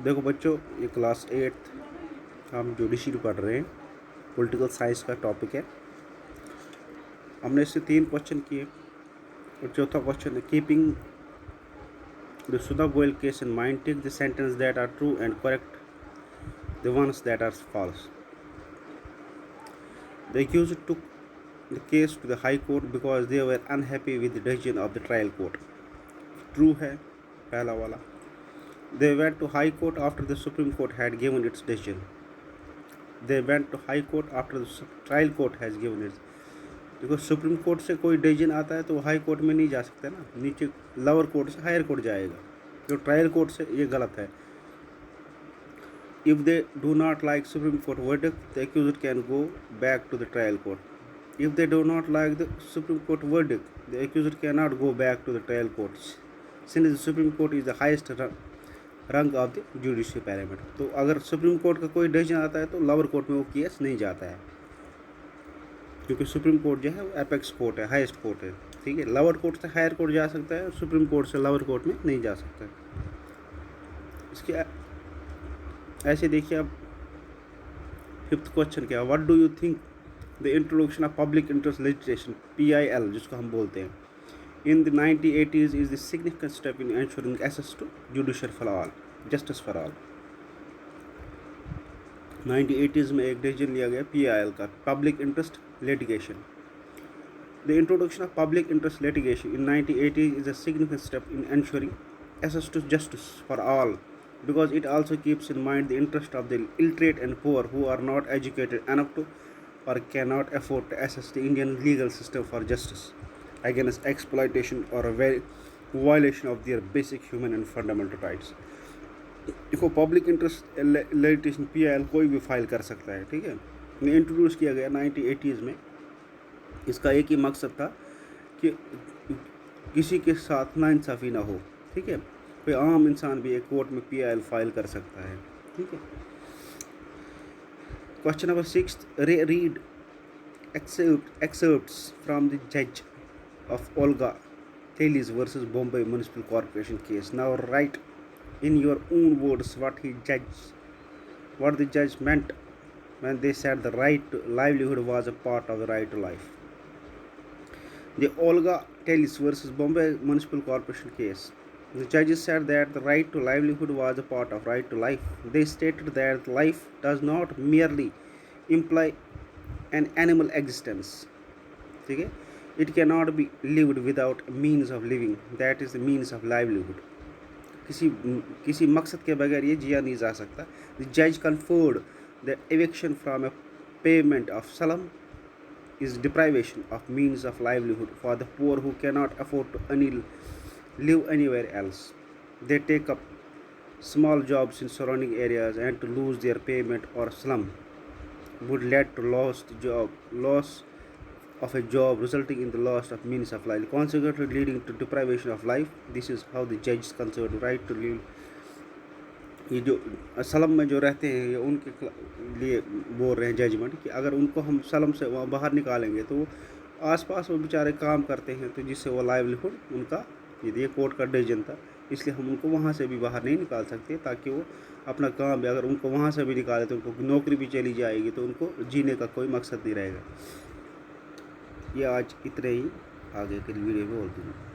देखो बच्चों, ये क्लास 8 हम जुडिशरी पढ़ रहे हैं। पॉलिटिकल साइंस का टॉपिक है। हमने इससे 3 क्वेश्चन किए और चौथा क्वेश्चन है keeping the Sudha Goyal case in mind, take the sentence that are true and correct the ones that are false. The accused took the case to the high court because they were unhappy with the decision of the trial court. True है पहला वाला। They went to High Court after the Supreme Court had given its decision. They went to High Court after the Trial Court has given its. देखो supreme court से कोई decision आता है तो high court में नहीं जा सकता ना, नीचे लोअर कोर्ट से हायर कोर्ट जाएगा। जो ट्रायल कोर्ट से ये गलत है। If they do not like Supreme Court verdict, the accused can go back to the trial court. If they do not like the Supreme Court verdict, the accused cannot go back to the trial court, since the Supreme Court is the highest रंग of the judicial parameter. तो अगर supreme court का कोई decision आता है तो lower court में वो केस नहीं जाता है, क्योंकि सुप्रीम कोर्ट जो है वो एपेक्स कोर्ट है, हाईएस्ट कोर्ट है। ठीक है, लोअर कोर्ट से हायर कोर्ट जा सकता है, सुप्रीम कोर्ट से लोअर कोर्ट में नहीं जा सकता है। इसके ऐसे देखिए अब 5th क्वेश्चन क्या, what do you think the introduction of public interest legislation PIL जिसको हम बोलते हैं in the 1980s is the significant step in ensuring access to judicial for all, justice for all. 1980s में एक decision लिया गया PIL का, public interest litigation. The introduction of public interest litigation in 1980s is a significant step in ensuring access to justice for all, because it also keeps in mind the interest of the illiterate and poor who are not educated enough to or cannot afford to access the Indian legal system for justice against exploitation or a violation of their basic human and fundamental rights. देखो public interest litigation PIL कोई भी file कर सकता है। ठीक है, ये introduce किया गया 1980s में। इसका एक ही मकसद था कि किसी के साथ नाइंसाफ़ी ना हो। ठीक है, कोई आम इंसान भी एक कोर्ट में PIL फाइल कर सकता है। ठीक है, question number 6, read excerpts from the judge of Olga Teles versus Bombay Municipal Corporation case. Now write in your own words what the judge meant when they said the right to livelihood was a part of the right to life. The Olga Teles versus Bombay Municipal Corporation case, the judges said that the right to livelihood was a part of right to life. They stated that life does not merely imply an animal existence. ठीक है, it cannot be lived without a means of living, that is the means of livelihood. किसी मकसद के बगैर ये जिया नहीं जा सकता। The judge conferred that eviction from a payment of salam is deprivation of means of livelihood for the poor who cannot afford to live anywhere else. They take up small jobs in surrounding areas, and to lose their payment or salam would lead to loss of a job, resulting in the loss of means of life, consequently leading to deprivation of life. This is how the judge considered right to live. ये जो सलम में जो रहते हैं ये उनके लिए बोल रहे हैं जजमेंट कि अगर उनको हम सलम से वहाँ बाहर निकालेंगे तो वो आसपास वो बेचारे काम करते हैं, तो जिससे वो लाइवलीहुड उनका, ये कोर्ट का डिसीजन था, इसलिए हम उनको वहाँ से भी बाहर नहीं निकाल सकते, ताकि वो अपना काम भी, अगर उनको वहाँ से भी निकाले तो उनको नौकरी भी चली जाएगी, तो उनको जीने का कोई मकसद नहीं रहेगा। ये आज इतने ही, आगे के वीडियो में बोल दूँगा।